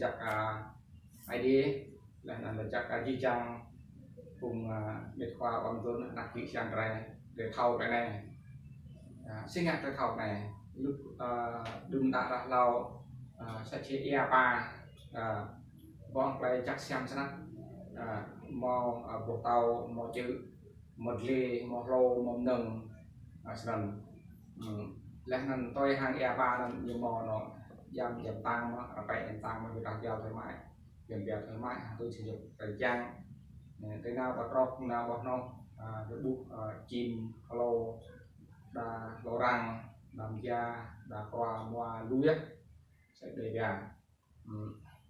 จักไอเดียและนั่นจักจีจังcùng biệt khoa ông tuấn đặt vị trang này để thâu cái này sinh ngạc cái thâu này lúc đừng đặt ra lâu sẽ chế EPA bọn play chắc xem sẽ mò bộ tàu mò chữ một lê mò lô mò nâng sần lần tôi hàng EPA là nhiều mò nó giảm giảm tăng mà phải tăng mà người ta giao thoải mái giảm giảm thoải mái tôi sử dụng cái trang cái nào bắt róc nào bắt nông cái bút chim lô đà lô răng làm da đà qua mua lúa sẽ để ra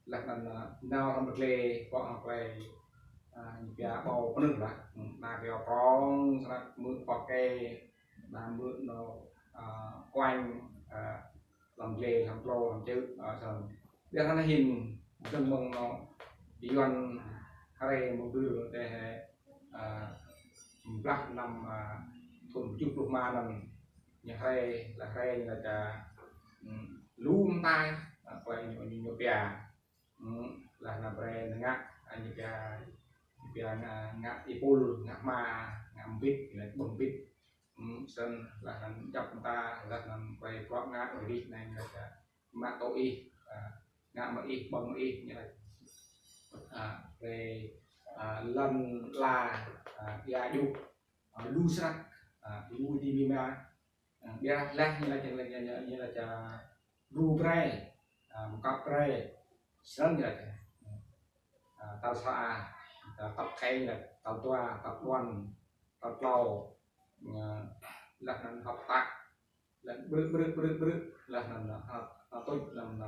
lần nào làm được lề có về nhà bầu có được là cái có mưa có cây là mưa nó quanh làm lề làm lô làm chữ rồi để nó hình từng mong nó chỉ còn hay một đứa để lắc nằm thuần chút lúc mà nằm nhà hay là cả lúm tai quay nhiều bè là nằm bè ngắt anh bè ngắt ipul ngắt ma ngắt bít là bông bít sân là chọc ta là nằm quay quạt ngắt ở đi này là cả mạ tội ngắt mà ít bông ít như này về lần là ya du lu srak lu di mima dia lah như là cha ru prai cặp prai sớm như là tàu xa tập khay là tàu toa tập đoàn tập lầu là năng học tác là bước là năng tôi làm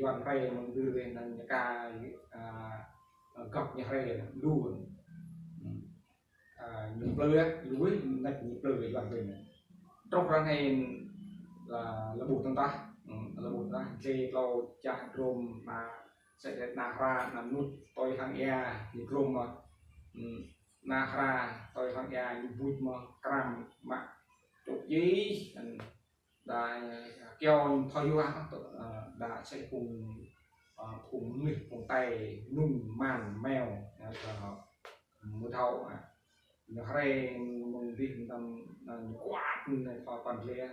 doan prai mình đưa về năng ca cọc nhà hay luôn những lưới lưới ngạch những lưới bằng mình trong ra này là bộ tăng ta là bộ ta dây lâu chạm rôm mà sẽ nà ra nằm nút tôi thằng e những rôm mà nà ra tôi thằng e những vui mà cam mà chụp giấy đã kêu thôi qua đã sẽ cùng cùng nghịch cùng tay nung màn mèo mưa thâu nó hay mong tin tâm quạt này còn lẽ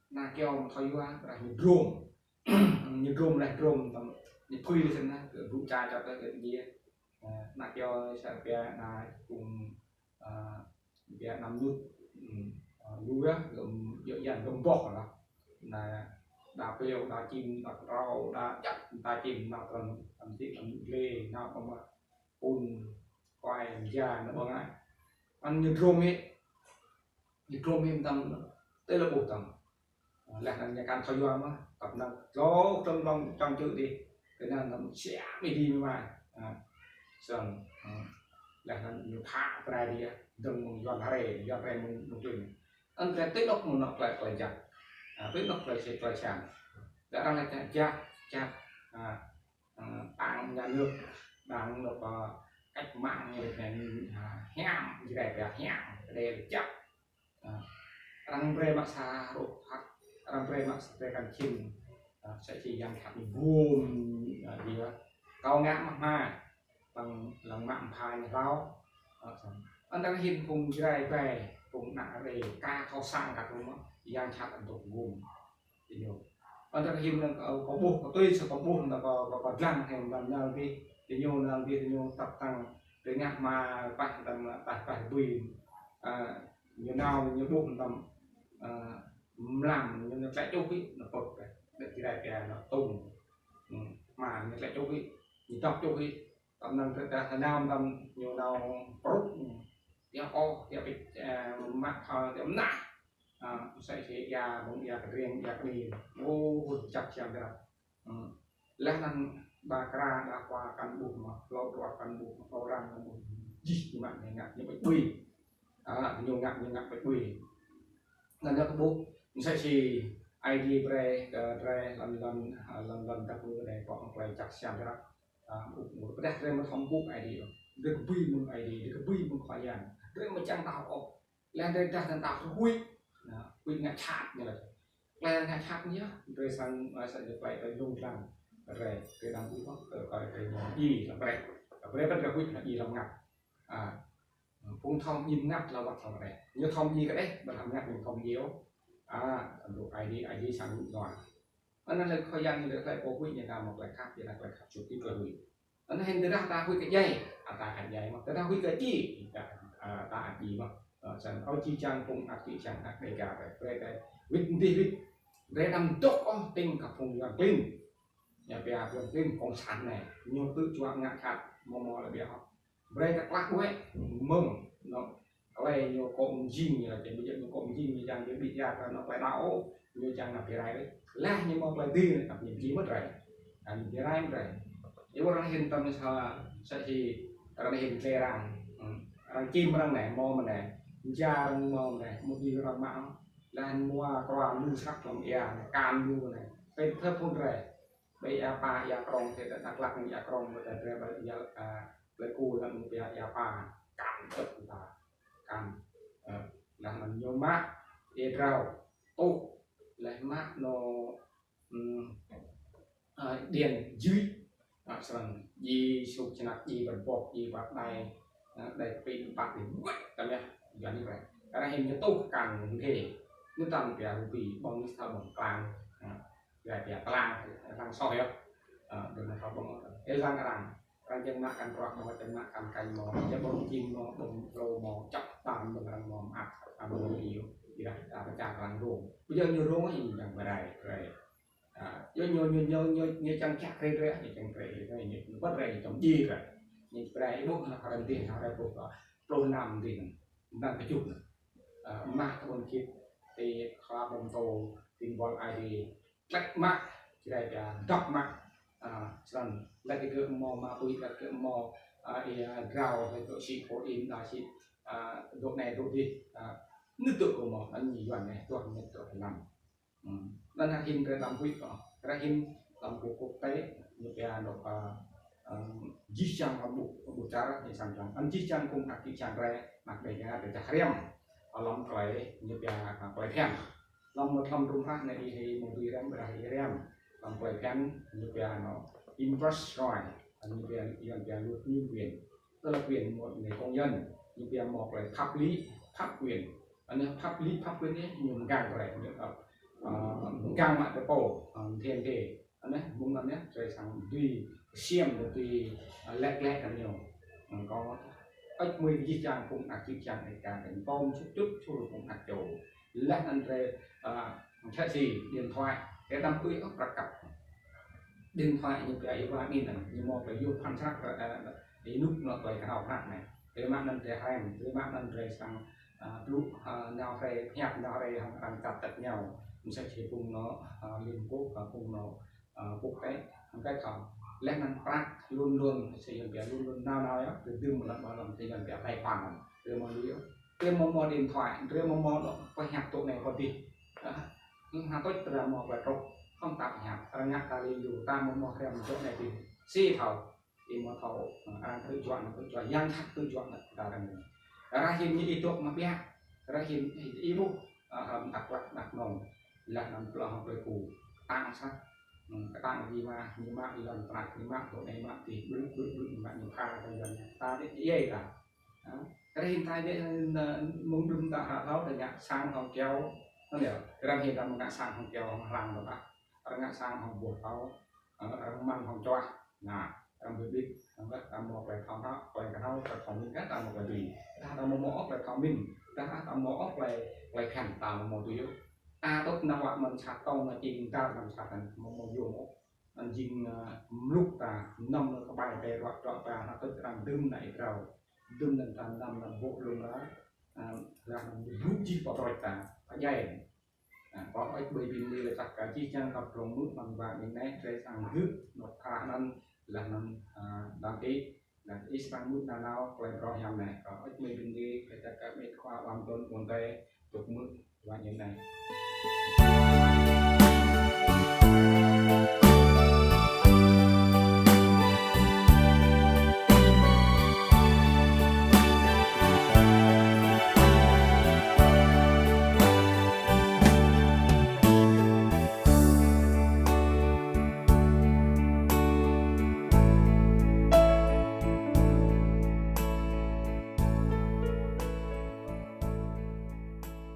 na kêu thôi quá là như rôm này rôm tầm như phui đi xem na vụ trà cho cái gì na kêu sẽ bè na cùng bè nằm nút lúa dựa dần đông bọt là đào kêu đào chim đào rau đào chặt đào chim nào còn làm gì làm lê nào còn mà quay già nó bằng ai ăn như rôm ấy tâm đây là bộ tầm là nhà can thôi doang mà tập năng gió trong chữ đi cái nào nó sẽ bị đi mà sờn là nhiều thả ra đi đừng dọn rề mình đừng ăn cái tết đốc nó lại chặt tết đốc lại sẽ lại chạm đã đang là chặt tặng nhà nước đang được cách mạng như này hẻm như này là hẻm đây là chắc răng pre mặc xa rồi răng pre mặc pre càng chìm sẽ chỉ dành thẳng vuông gì đó cao ngã mặc ma bằng lòng mạng phai rau anh đang hiện cùng cái về cùng nặng về ca thao sang cả đúng không dành thẳng ở tổ vùng thì nhiều anh đang hiện là có buộc có tuy sẽ có buộc là có răng hay làm nhau đi thì nhiều tập tăng để nhạc mà bạn tầm tùy như nào như buộc tầm làm như chạy châu vị nó cột để cái đại kè nó tung mà như chạy châu vị như tập châu vị tầm năng cái nào tầm nhiều nào rút tiếng o tiếng bị mặt tiếng nặng sẽ chỉ già bóng già riêng già đi ô chặt chém ra lẽ năng bà ra đã qua căn bụng mà lo qua căn bụng mà lo răng là một gì mà này ngặt như bạch bì nhiều ngặt bạch bì nên nó có bụng sẽ chỉ ID pre lần các người này có phải chặt xem ra một cái đây mà thông bụng ID được bì mừng ID được bì mừng khỏi dàn đấy mà chẳng tạo ổ lên đây ta tạo quy ngặt chặt như là lên ngặt chặt nhé rồi sang sẽ được vậy phải dùng rằng rồi cái đăng quý có coi cái gì là vậy bất cứ là gì làm ngặt à phun thông nhìn ngắt là vật phòng này như thông gì cái đấy mà làm ngắt mình thông yếu độ ID sang rồi anh là khơi gian như là cô quý nhà nào một lại khác thì là lại khác chụp tí cười anh hình từ đó ta quý cái dây ta ảnh dây mà ta quý cái chi ta ảnh gì mà chẳng có chi trang cùng chị chẳng để cả về cái vít để làm tốt tinh cả vùng làm tin nhà bè làm tin con sản này nhiều tự cho ngã khác mò là bè học về các lắc ấy mừng nó cái nhiều cụm gì là chỉ bây giờ nhiều cụm gì như chẳng bị ra nó phải đau như chẳng là cái này đấy là nhưng mà bài đi này tập những gì mất rồi những cái này rồi nếu mà hiện tâm sẽ thì hiện kề rằng chim đang này mò mình này cha đang mò này một gì đang mạo là mua qua mua sắc làm can mua nàyเป็นเพื่อพูดเลยไปปลายากรองเสร็จนักลักยากรองแต่เรือไปเลยกูแล้วมึงไปยาปลาการตึกตาการแล้วมันโยมะเอเราตุเลยมะโนđiền dưới sân gì sụp chân gì bật bột gì bật này để pin bạc để quét tầm nhá như vậy cái hình như tốt càng thể như tầm cái bị bong sao bong càng cái càng soi đó được là không bong cái càng chân mạc càng quạt mà chân mạc càng cành mò chân bong chim mò bong rô mò chọc tàn bong càng mò ạc bong nhiều gì đấy ta phải trả càng ruộng bây giờ nhiều ruộng thì chẳng phải này rồi như chẳng chắc đây rồi như chẳng phải này như bất này trong gì rồi như cái bốc là cần tiền nào đây bốc pro nằm thì đang phải chụp mạc con kia thì khoa bông tô tình vol ID lách mạc thì đây là đọc mạc rằng là cái cơ mò mà tôi là cơ mò rào hay độ xịt phổ in là xịt độ này độ đi nước tự của mò anh nhìn vào này toàn nhận tự phải làm nên là hình cái làm quý đó cái hình làm của quốc tế như cái độ di trang và bộ cara thì sang trong anh di trang cùng các di trang ra mặc để cái để trả riêng làm cái như cái phèn làm một làm trung phát này thì một người làm cái riêng làm cái phèn như cái nó impress rồi như cái luật như quyền tức là quyền một người công nhân như cái một cái pháp quyền anh em pháp quyền ấy nhiều càng cái như càng mạnh cái cổ thiền thể anh ấy muốn anh ấy rồi sang tùy xiêm rồi tùy lẹt là nhiều có ếch mười di trang cũng ạc di trang này cả cái bom chút cho được cũng ạc chỗ lẹt anh về sẽ gì điện thoại cái đăng quỹ ốc đặc cặp điện thoại như cái qua đi này như một cái dụng quan sát cái nút nó về cái học này cái mạng anh về hành cái mạng anh về sang lúc nào về nhạc nào về hàng cặp tật nhau mình sẽ chỉ cùng nó liên quốc và cùng nó quốc tế cái thằng lên năng prac luôn luôn sử dụng cái luôn luôn nào á từ từ một lần thì gần cái tài khoản từ một liễu từ một điện thoại từ một nó có hạt tụ này có gì nhưng hạt tốt là một cái trục không tạo hạt ra ngắt ta đi dù ta một thêm chỗ này thì si thầu thì một thầu tự chọn yang khác tự chọn là ta đang ra hiện như itu mà biết ra hiện ibu đặt nòng là làm lo học về cụ tăng sát tăng gì mà đi làm tăng gì mà chỗ này mà thì bước mà nhiều pha bây giờ ta biết gì cả cái hiện tại đấy muốn đừng ta hạ tháo thì nhạc sang hồng kéo nó đều cái hiện tại một ngã sang hồng kéo làm được bạn ngã sang hồng bột tháo mang hồng choa là làm biết làm một cái tháo đó cái tháo cái tháo mình cắt làm một cái gì ta một mỏ cái tháo mình ta mỏ cái khảm tạo một túi ta tốt nào ạ mình sạc tông là chìm ta làm sạc một dùng anh chìm lúc ta nằm nó có bài về hoặc trọ ta nó tức làm đâm này rồi đâm lần ta nằm làm bộ luôn đó làm lúc chi vào rồi ta phải dày có ấy bởi vì người là chặt cả chi trang gặp lòng nút bằng vàng mình này sẽ sang nước một khả năng là năng đăng ký là Islam nút nào quay pro nhầm này có ấy bởi vì người phải chặt cả mấy khoa bằng tôn cuốn tê tục mức và những này